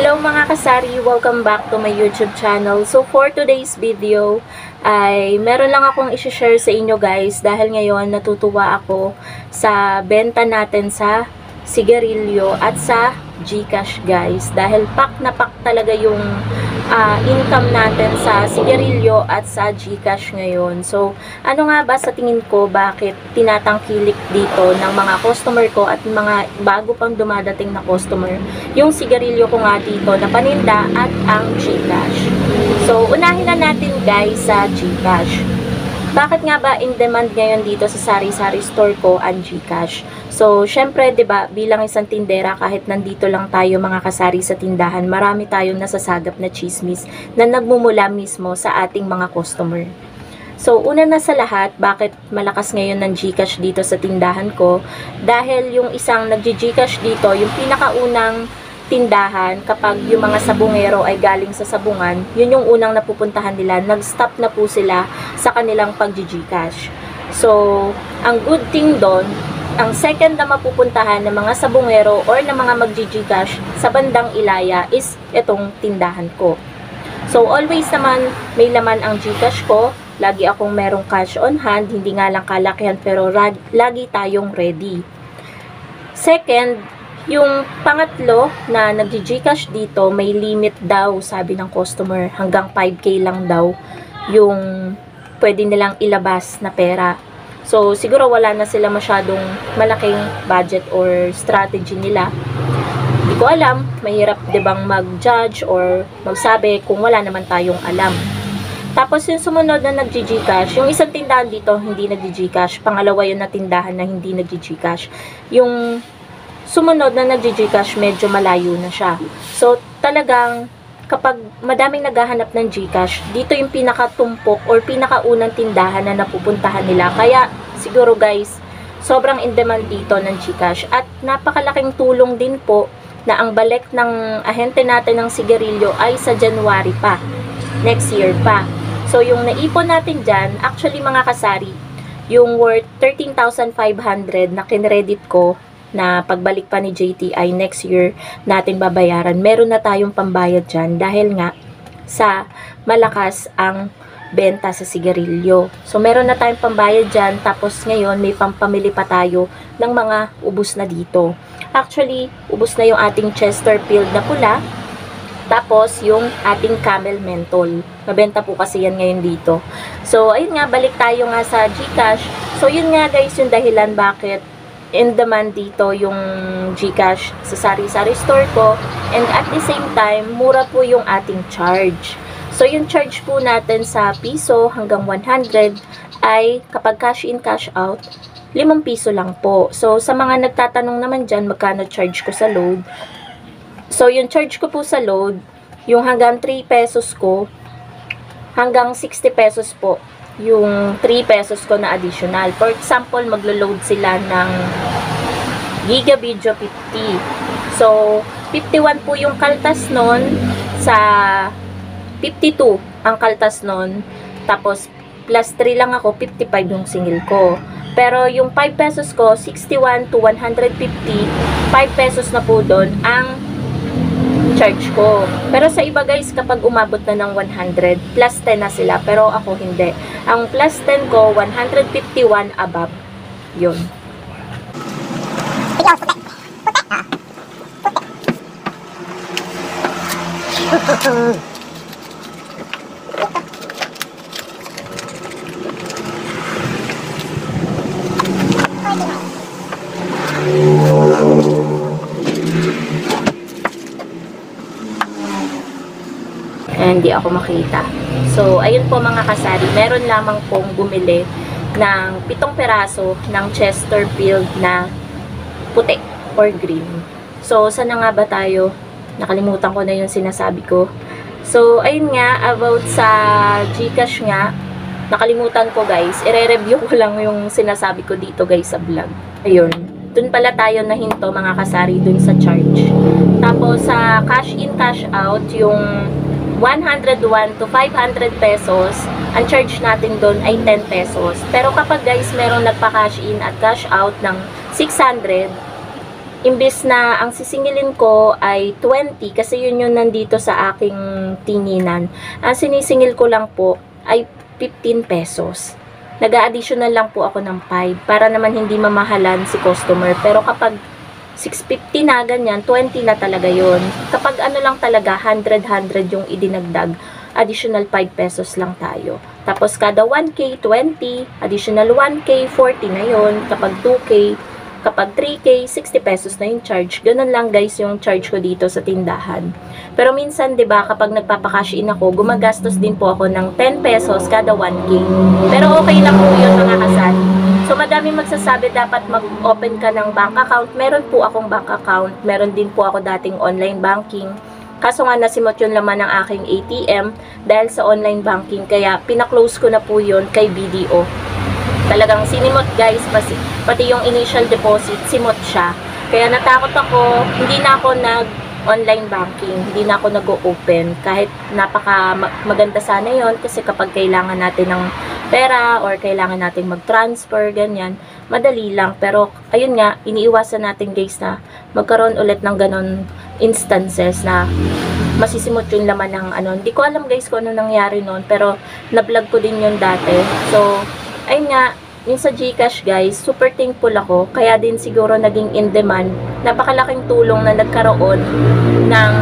Hello mga kasari! Welcome back to my YouTube channel. So for today's video ay meron lang akong i-share sa inyo guys dahil ngayon natutuwa ako sa benta natin sa sigarilyo at sa GCash guys. Dahil pack na pack talaga yung income natin sa sigarilyo at sa GCash ngayon. So ano nga ba sa tingin ko bakit tinatangkilik dito ng mga customer ko at mga bago pang dumadating na customer yung sigarilyo ko nga dito na paninda at ang GCash. So unahin na natin guys sa GCash. Bakit nga ba in demand ngayon dito sa sari-sari store ko ang GCash? So, syempre, 'di ba, bilang isang tindera kahit nandito lang tayo mga kasari sa tindahan, marami tayong nasasagap na chismis na nagmumula mismo sa ating mga customer. So, una na sa lahat, bakit malakas ngayon ng GCash dito sa tindahan ko? Dahil yung isang nagji-GCash dito, yung pinakaunang tindahan, kapag yung mga sabungero ay galing sa sabungan, yun yung unang napupuntahan nila, nag-stop na po sila sa kanilang pag-GCash. So, ang good thing doon, ang second na mapupuntahan ng mga sabungero or ng mga mag-GCash sa bandang Ilaya is itong tindahan ko. So, always naman may laman ang GCash ko. Lagi akong merong cash on hand, hindi nga lang kalakihan pero lagi tayong ready. Second, yung pangatlo na nag-GCash dito, may limit daw, sabi ng customer, hanggang 5K lang daw yung pwede nilang ilabas na pera. So, siguro wala na sila masyadong malaking budget or strategy nila. Hindi ko alam, mahirap 'di bang mag-judge or magsabi kung wala naman tayong alam. Tapos yung sumunod na nag-GCash, yung isang tindahan dito hindi nag-GCash, pangalawa yun na tindahan na hindi nag-GCash. Yung sumunod na nag-GCash, medyo malayo na siya. So, talagang kapag madaming naghahanap ng GCash, dito yung pinakatumpok or pinakaunang tindahan na napupuntahan nila. Kaya siguro guys, sobrang in demand dito ng GCash. At napakalaking tulong din po na ang balik ng ahente natin ng sigarilyo ay sa January pa. Next year pa. So yung naipon natin dyan, actually mga kasari, yung worth 13,500 na kinredit ko, na pagbalik pa ni JTI next year natin babayaran, meron na tayong pambayad dyan dahil nga sa malakas ang benta sa sigarilyo. So meron na tayong pambayad dyan, tapos ngayon may pampamili pa tayo ng mga ubos na dito. Actually, ubos na yung ating Chesterfield na pula, tapos yung ating Camel Menthol. Mabenta po kasi yan ngayon dito. So ayun nga, balik tayo nga sa GCash. So yun nga guys yung dahilan bakit in demand dito yung GCash sa sari-sari store ko, and at the same time mura po yung ating charge. So yung charge po natin sa piso hanggang 100 ay kapag cash in cash out 5 piso lang po. So sa mga nagtatanong naman dyan magkano charge ko sa load, so yung charge ko po sa load, yung hanggang 3 pesos ko hanggang 60 pesos po yung 3 pesos ko na additional. For example, maglo-load sila ng Giga Video 50. So, 51 po yung kaltas nun, sa 52 ang kaltas nun, tapos plus 3 lang ako, 55 yung single ko. Pero yung 5 pesos ko, 61 to 150, 5 pesos na po doon ang charge ko. Pero sa iba guys, kapag umabot na ng 100, plus 10 na sila. Pero ako hindi. Ang plus 10 ko, 151 above. Yun. Hindi ako makita. So, ayun po mga kasari, meron lamang pong bumili ng 7 peraso ng Chesterfield na puti or green. So, saan na nga ba tayo? Nakalimutan ko na yung sinasabi ko. So, ayun nga, about sa GCash nga, nakalimutan ko guys, ire-review ko lang yung sinasabi ko dito guys sa vlog. Ayun. Dun pala tayo nahinto mga kasari, dun sa charge. Tapos, sa cash in, cash out, yung 101 to 500 pesos, ang charge natin doon ay 10 pesos. Pero kapag guys, merong nagpa-cash in at cash out ng 600, imbis na ang sisingilin ko ay 20 kasi yun yung nandito sa aking tinginan, ang sinisingil ko lang po ay 15 pesos. Nag-a-additional lang po ako ng 5 para naman hindi mamahalan si customer. Pero kapag 650 na ganyan, 20 na talaga yun. Kapag ano lang talaga, 100 yung idinagdag, additional 5 pesos lang tayo. Tapos kada 1K, 20, additional 1K, 40 na yun. Kapag 2K, kapag 3K, 60 pesos na yung charge. Ganun lang guys yung charge ko dito sa tindahan. Pero minsan, 'di ba, kapag nagpapa-cash in ako, gumagastos din po ako ng 10 pesos kada 1K. Pero okay lang po 'yun mga kasali. So madami magsasabi dapat mag-open ka ng bank account. Meron po akong bank account. Meron din po ako dating online banking. Kaso nga nasimot yung laman ng aking ATM dahil sa online banking. Kaya pina-close ko na po 'yun kay BDO. Talagang sinimot guys, pati yung initial deposit, simot siya. Kaya natakot ako, hindi na ako nag-online banking, hindi na ako nag-open. Kahit napaka maganda sana yon kasi kapag kailangan natin ng pera or kailangan natin mag-transfer, ganyan, madali lang. Pero ayun nga, iniiwasan natin guys na magkaroon ulit ng ganon instances na masisimot yung laman ng ano. Hindi ko alam guys kung ano nangyari noon, pero na-vlog ko din yun dati. So, ayun nga, yung sa GCash guys, super thankful ako. Kaya din siguro naging in demand. Napakalaking tulong na nagkaroon ng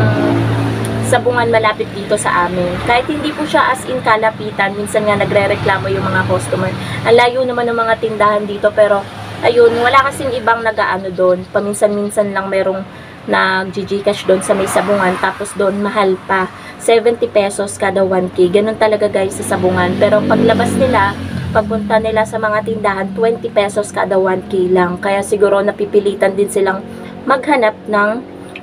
sabungan malapit dito sa amin. Kahit hindi po siya as in kalapitan, minsan nga nagre-reklamo yung mga customer. Ang layo naman ng mga tindahan dito, pero ayun, wala kasing ibang nag-aano doon. Paminsan-minsan lang merong nag-GCash doon sa may sabungan, tapos doon mahal pa. 70 pesos kada 1K. Ganun talaga guys sa sabungan. Pero paglabas nila, pagpunta nila sa mga tindahan, 20 pesos kada 1K lang. Kaya siguro napipilitan din silang maghanap ng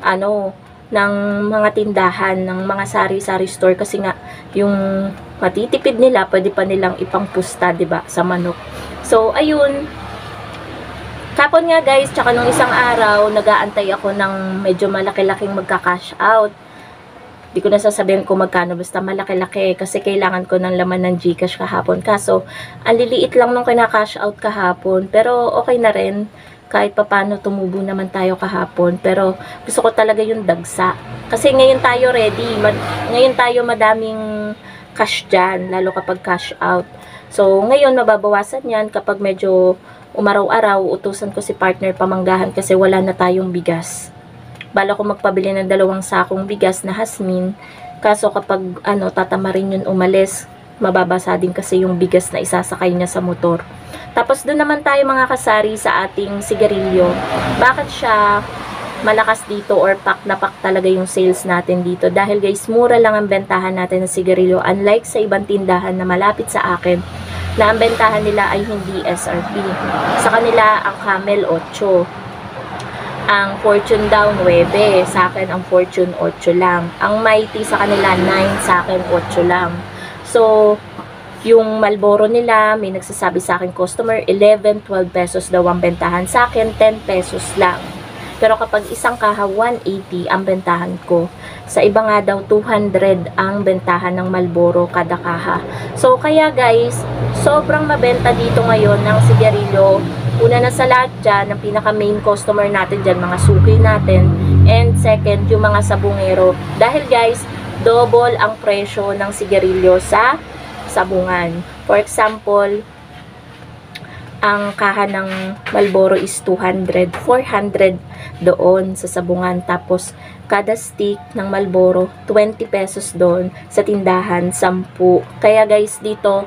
ano, ng mga tindahan, ng mga sari-sari store kasi nga yung matitipid nila, pwede pa nilang ipangpusta, 'di ba, sa manok. So ayun. Kapon nga guys, tsaka nung isang araw, nag-aantay ako ng medyo malaki-laking magka-cash out. Di ko na sasabihin kung magkano, basta malaki-laki kasi kailangan ko ng laman ng GCash kahapon. Kaso, ang liliit lang nung kina-cash out kahapon, pero okay na rin. Kahit papano tumubo naman tayo kahapon, pero gusto ko talaga yung dagsa. Kasi ngayon tayo ready, ngayon tayo madaming cash dyan, lalo kapag cash out. So, ngayon mababawasan yan kapag medyo umaraw-araw, utusan ko si partner pamanggahan kasi wala na tayong bigas. Bala ko magpabili ng 2 sakong bigas na hasmin. Kaso kapag ano, tatamarin yun umalis, mababasa din kasi yung bigas na isasakay niya sa motor. Tapos doon naman tayo mga kasari sa ating sigarilyo. Bakit siya malakas dito or pack na pack talaga yung sales natin dito? Dahil guys, mura lang ang bentahan natin ng sigarilyo. Unlike sa ibang tindahan na malapit sa akin, na ang bentahan nila ay hindi SRP. Sa kanila, ang Camel 8. Ang Fortune daw 9, sa akin ang Fortune 8 lang. Ang Mighty sa kanila 9, sa akin 8 lang. So, yung Marlboro nila, may nagsasabi sa akin customer, 11, 12 pesos daw ang bentahan. Sa akin, 10 pesos lang. Pero kapag isang kaha, 180 ang bentahan ko. Sa iba nga daw, 200 ang bentahan ng Marlboro kada kaha. So, kaya guys, sobrang mabenta dito ngayon ng sigarilyo. Una na sa lahat dyan, ang pinaka main customer natin dyan, mga suki natin. And second, yung mga sabungero. Dahil guys, double ang presyo ng sigarilyo sa sabungan. For example, ang kaha ng Marlboro is 200, 400 doon sa sabungan. Tapos, kada stick ng Marlboro, 20 pesos doon. Sa tindahan, 10. Kaya guys, dito,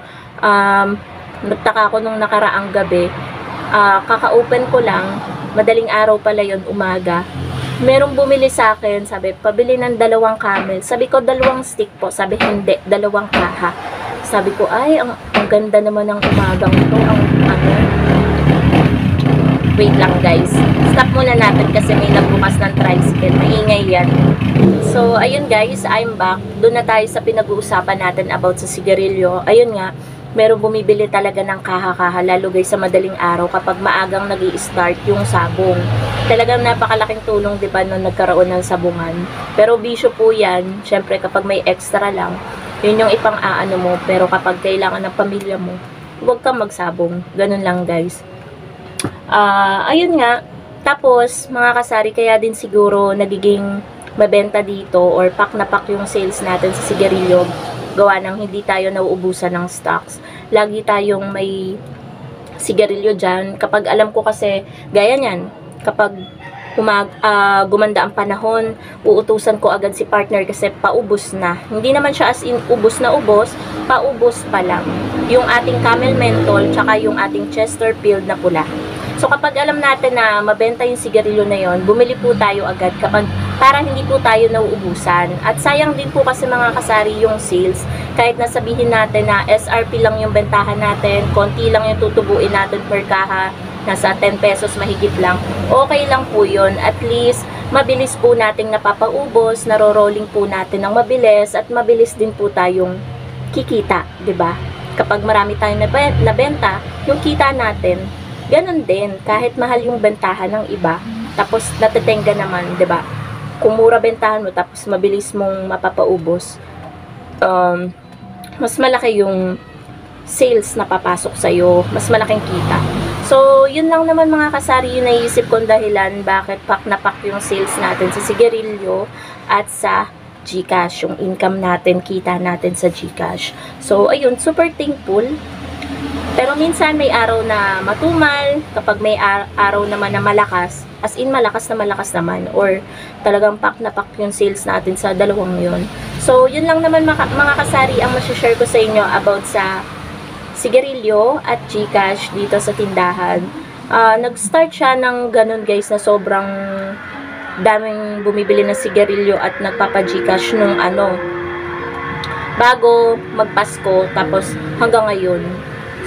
nagtaka ako nung nakaraang gabi, kaka-open ko lang, madaling araw pala yon, umaga. Merong bumili sa akin, sabi, pabili ng 2 camel. Sabi ko, 2 stick po. Sabi, hindi, 2 kaha. Sabi ko, ay, ang ganda naman ng umagang ito. Wait lang guys. Stop muna natin kasi may nagbukas ng tricycle. Maingay yan. So, ayun guys, I'm back. Doon na tayo sa pinag-uusapan natin about sa sigarilyo. Ayun nga, merong bumibili talaga ng kaha-kaha, lalo guys sa madaling araw kapag maagang nag-i-start yung sabong. Talagang napakalaking tulong, di ba, nung nagkaroon ng sabungan. Pero bisyo po yan, syempre kapag may extra lang, yun yung ipang-aano mo. Pero kapag kailangan ng pamilya mo, huwag kang magsabong. Ganun lang guys. Ayun nga, Tapos, mga kasari, kaya din siguro nagiging mabenta dito or pack na pack yung sales natin sa sigarilyo, gawa ng hindi tayo nauubusan ng stocks. Lagi tayong may sigarilyo dyan. Kapag alam ko kasi, gaya niyan, kapag gumanda ang panahon, uutusan ko agad si partner kasi paubos na. Hindi naman siya as in ubos na ubos, paubos pa lang. Yung ating Camel Menthol, tsaka yung ating Chesterfield na pula. So kapag alam natin na mabenta yung sigarilyo na yon, bumili po tayo agad kapag para hindi po tayo nauubusan. At sayang din po kasi mga kasari yung sales. Kahit nasabihin natin na SRP lang yung bentahan natin, konti lang yung tutubuin natin per kaha, nasa 10 pesos mahigit lang, okay lang po yun. At least, mabilis po nating napapaubos, naro-rolling po natin ng mabilis, at mabilis din po tayong kikita, 'di ba? Kapag marami tayong nabenta, yung kita natin, ganun din, kahit mahal yung bentahan ng iba, tapos natetengga naman, 'di ba? Kung mura bentahan mo, tapos mabilis mong mapapaubos, mas malaki yung sales na papasok sa'yo, mas malaking kita. So, yun lang naman mga kasari, yung naisip kong dahilan bakit pack na pack yung sales natin sa sigarilyo at sa GCash, yung income natin, kita natin sa GCash. So, ayun, super thankful. Pero minsan may araw na matumal, kapag may araw naman na malakas, as in malakas naman, or talagang pack na pack yung sales natin sa dalawang yun. So, yun lang naman mga kasari ang masishare ko sa inyo about sa sigarilyo at GCash dito sa tindahan. Nag-start siya ng ganun guys, na sobrang daming bumibili ng sigarilyo at nagpapa-GCash nung bago magpasko, tapos hanggang ngayon.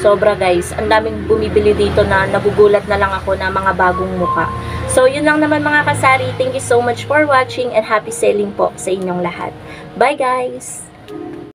Sobra guys, ang daming bumibili dito na nagugulat na lang ako na mga bagong muka. So yun lang naman mga kasari, thank you so much for watching and happy selling po sa inyong lahat. Bye guys!